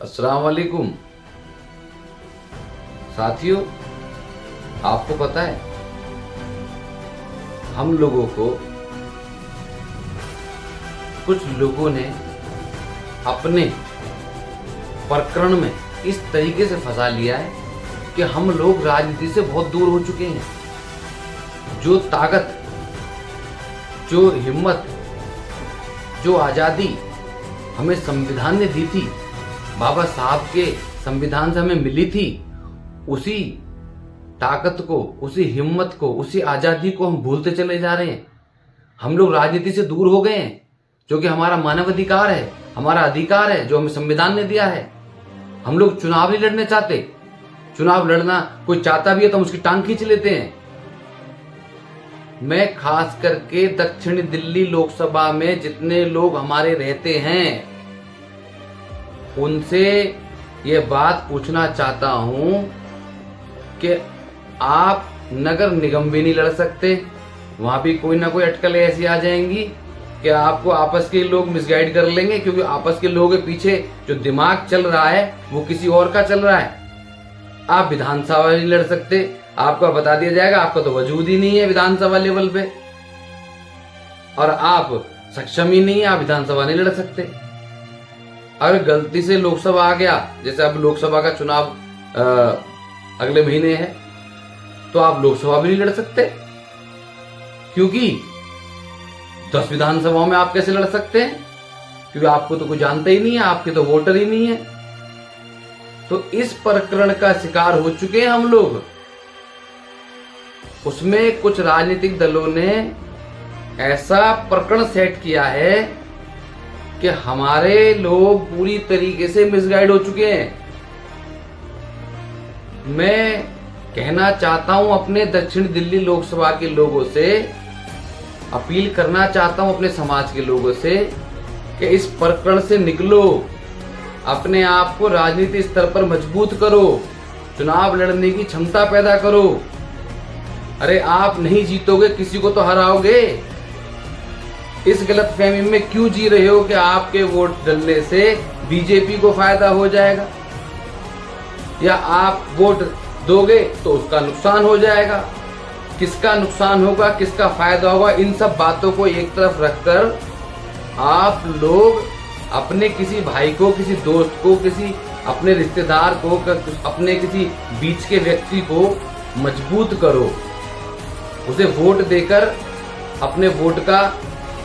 अस्सलाम वालेकुम साथियों, आपको पता है हम लोगों को कुछ लोगों ने अपने प्रकरण में इस तरीके से फंसा लिया है कि हम लोग राजनीति से बहुत दूर हो चुके हैं। जो ताकत, जो हिम्मत, जो आज़ादी हमें संविधान ने दी थी, बाबा साहब के संविधान से हमें मिली थी, उसी ताकत को, उसी हिम्मत को, उसी आज़ादी को हम भूलते चले जा रहे हैं। हम लोग राजनीति से दूर हो गए हैं, जो कि हमारा मानव अधिकार है, हमारा अधिकार है, जो हमें संविधान ने दिया है। हम लोग चुनाव नहीं लड़ने चाहते। चुनाव लड़ना कोई चाहता भी है तो हम उसकी टांग खींच लेते हैं। मैं खास करके दक्षिणी दिल्ली लोकसभा में जितने लोग हमारे रहते हैं उनसे ये बात पूछना चाहता हूं कि आप नगर निगम भी नहीं लड़ सकते। वहां भी कोई ना कोई अटकलें ऐसी आ जाएंगी कि आपको आपस के लोग मिसगाइड कर लेंगे, क्योंकि आपस के लोगों के पीछे जो दिमाग चल रहा है वो किसी और का चल रहा है। आप विधानसभा नहीं लड़ सकते, आपको बता दिया जाएगा आपका तो वजूद ही नहीं है विधानसभा लेवल पे, और आप सक्षम ही नहीं है, आप विधानसभा नहीं लड़ सकते। अगर गलती से लोकसभा आ गया, जैसे अब लोकसभा का चुनाव अगले महीने है, तो आप लोकसभा भी नहीं लड़ सकते, क्योंकि 10 विधानसभाओं में आप कैसे लड़ सकते हैं? क्योंकि आपको तो कोई जानता ही नहीं है, आपके तो वोटर ही नहीं है। तो इस प्रकरण का शिकार हो चुके हैं हम लोग। उसमें कुछ राजनीतिक दलों ने ऐसा प्रकरण सेट किया है कि हमारे लोग पूरी तरीके से मिसगाइड हो चुके हैं। मैं कहना चाहता हूं अपने दक्षिण दिल्ली लोकसभा के लोगों से, अपील करना चाहता हूं अपने समाज के लोगों से कि इस प्रकरण से निकलो, अपने आप को राजनीति स्तर पर मजबूत करो, चुनाव लड़ने की क्षमता पैदा करो। अरे आप नहीं जीतोगे, किसी को तो हराओगे। इस गलतफहमी में क्यों जी रहे हो कि आपके वोट डलने से बीजेपी को फायदा हो जाएगा, या आप वोट दोगे तो उसका नुकसान हो जाएगा। किसका नुकसान होगा, किसका फायदा होगा, इन सब बातों को एक तरफ रखकर आप लोग अपने किसी भाई को, किसी दोस्त को, किसी अपने रिश्तेदार को, अपने किसी बीच के व्यक्ति को मजबूत करो। उसे वोट देकर अपने वोट का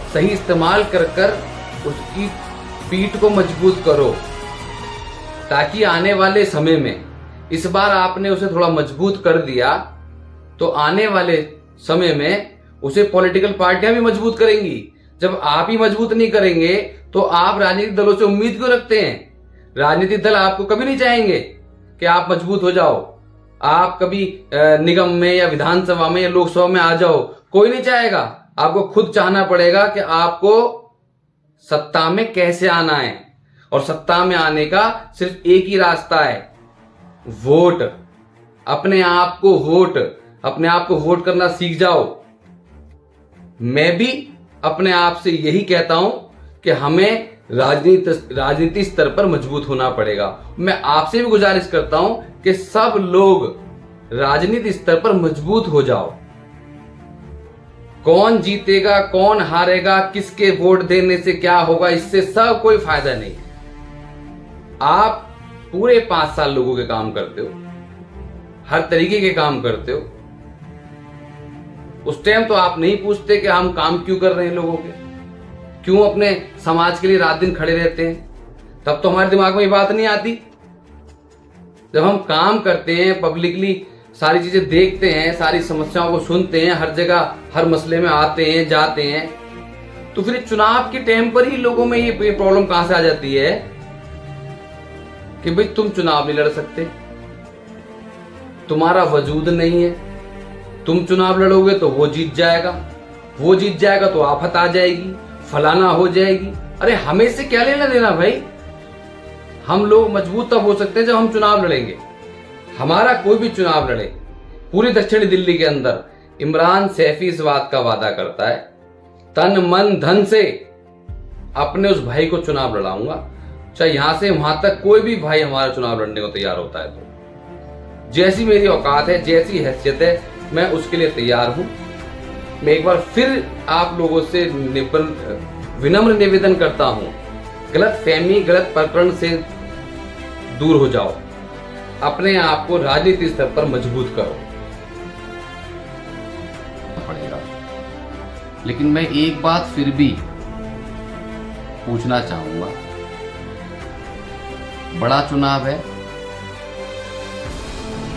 सही इस्तेमाल कर उसकी पीठ को मजबूत करो, ताकि आने वाले समय में, इस बार आपने उसे थोड़ा मजबूत कर दिया तो आने वाले समय में उसे पॉलिटिकल पार्टियां भी मजबूत करेंगी। जब आप ही मजबूत नहीं करेंगे तो आप राजनीतिक दलों से उम्मीद क्यों रखते हैं? राजनीतिक दल आपको कभी नहीं चाहेंगे कि आप मजबूत हो जाओ, आप कभी निगम में या विधानसभा में या लोकसभा में आ जाओ। कोई नहीं चाहेगा। आपको खुद चाहना पड़ेगा कि आपको सत्ता में कैसे आना है, और सत्ता में आने का सिर्फ एक ही रास्ता है, वोट। अपने आप को वोट करना सीख जाओ। मैं भी अपने आप से यही कहता हूं कि हमें राजनीति स्तर पर मजबूत होना पड़ेगा। मैं आपसे भी गुजारिश करता हूं कि सब लोग राजनीति स्तर पर मजबूत हो जाओ। कौन जीतेगा, कौन हारेगा, किसके वोट देने से क्या होगा, इससे सब कोई फायदा नहीं। आप पूरे 5 साल लोगों के काम करते हो, हर तरीके के काम करते हो। उस टाइम तो आप नहीं पूछते कि हम काम क्यों कर रहे हैं लोगों के, क्यों अपने समाज के लिए रात दिन खड़े रहते हैं। तब तो हमारे दिमाग में ये बात नहीं आती। जब हम काम करते हैं, पब्लिकली सारी चीजें देखते हैं, सारी समस्याओं को सुनते हैं, हर जगह हर मसले में आते हैं जाते हैं, तो फिर चुनाव के टाइम पर ही लोगों में ये प्रॉब्लम कहां से आ जाती है कि भाई तुम चुनाव नहीं लड़ सकते, तुम्हारा वजूद नहीं है, तुम चुनाव लड़ोगे तो वो जीत जाएगा, वो जीत जाएगा तो आफत आ जाएगी, फलाना हो जाएगी। अरे हमें इससे क्या लेना देना भाई? हम लोग मजबूत तब हो सकते हैं जब हम चुनाव लड़ेंगे। हमारा कोई भी चुनाव लड़े, पूरी दक्षिणी दिल्ली के अंदर इमरान सैफी इस बात का वादा करता है, तन मन धन से अपने उस भाई को चुनाव लड़ाऊंगा, चाहे यहां से वहां तक कोई भी भाई हमारा चुनाव लड़ने को तैयार होता है तो जैसी मेरी औकात है, जैसी हैसियत है, मैं उसके लिए तैयार हूं। मैं एक बार फिर आप लोगों से विनम्र निवेदन करता हूं, गलत फहमी, गलत प्रकरण से दूर हो जाओ, अपने आप को राजनीतिक स्तर पर मजबूत करो पड़ेगा। लेकिन मैं एक बात फिर भी पूछना चाहूंगा, बड़ा चुनाव है,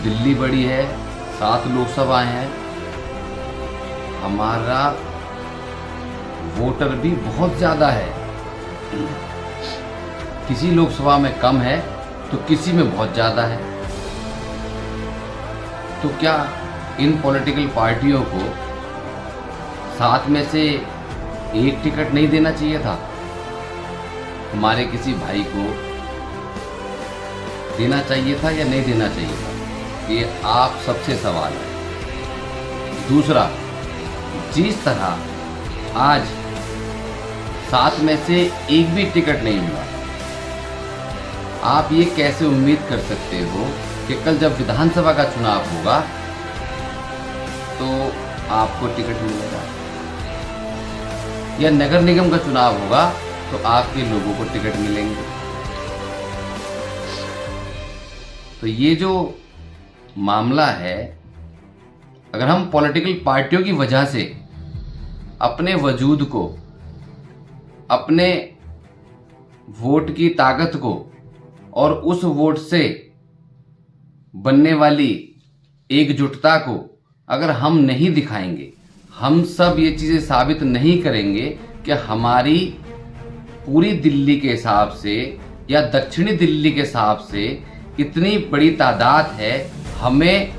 दिल्ली बड़ी है, 7 लोकसभाएं हैं, हमारा वोटर भी बहुत ज्यादा है, किसी लोकसभा में कम है तो किसी में बहुत ज्यादा है। तो क्या इन पॉलिटिकल पार्टियों को 7 में से 1 टिकट नहीं देना चाहिए था? हमारे किसी भाई को देना चाहिए था या नहीं देना चाहिए था? ये आप सबसे सवाल है। दूसरा, जिस तरह आज 7 में से 1 भी टिकट नहीं मिला, आप ये कैसे उम्मीद कर सकते हो कि कल जब विधानसभा का चुनाव होगा तो आपको टिकट मिलेगा, या नगर निगम का चुनाव होगा तो आपके लोगों को टिकट मिलेंगे? तो ये जो मामला है, अगर हम पॉलिटिकल पार्टियों की वजह से अपने वजूद को, अपने वोट की ताकत को और उस वोट से बनने वाली एकजुटता को अगर हम नहीं दिखाएंगे, हम सब ये चीज़ें साबित नहीं करेंगे कि हमारी पूरी दिल्ली के हिसाब से या दक्षिणी दिल्ली के हिसाब से इतनी बड़ी तादाद है, हमें,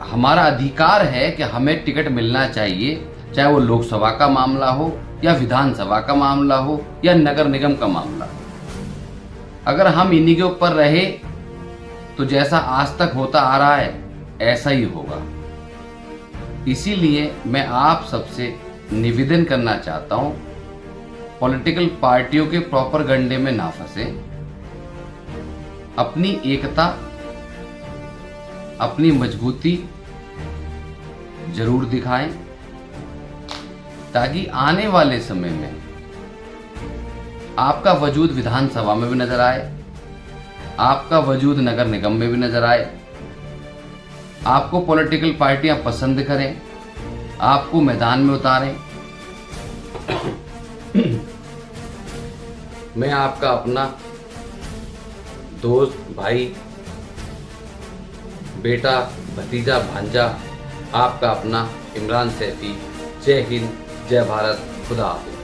हमारा अधिकार है कि हमें टिकट मिलना चाहिए, चाहे वो लोकसभा का मामला हो या विधानसभा का मामला हो या नगर निगम का मामला हो। अगर हम इन्हीं के ऊपर रहे तो जैसा आज तक होता आ रहा है ऐसा ही होगा। इसीलिए मैं आप सबसे निवेदन करना चाहता हूं, पॉलिटिकल पार्टियों के प्रोपेगेंडे में ना फंसे, अपनी एकता, अपनी मजबूती जरूर दिखाएं, ताकि आने वाले समय में आपका वजूद विधानसभा में भी नजर आए, आपका वजूद नगर निगम में भी नजर आए, आपको पॉलिटिकल पार्टियां पसंद करें, आपको मैदान में उतारें। मैं आपका अपना दोस्त, भाई, बेटा, भतीजा, भांजा, आपका अपना इमरान सैफी। जय हिंद, जय भारत, खुदा हाफिज़।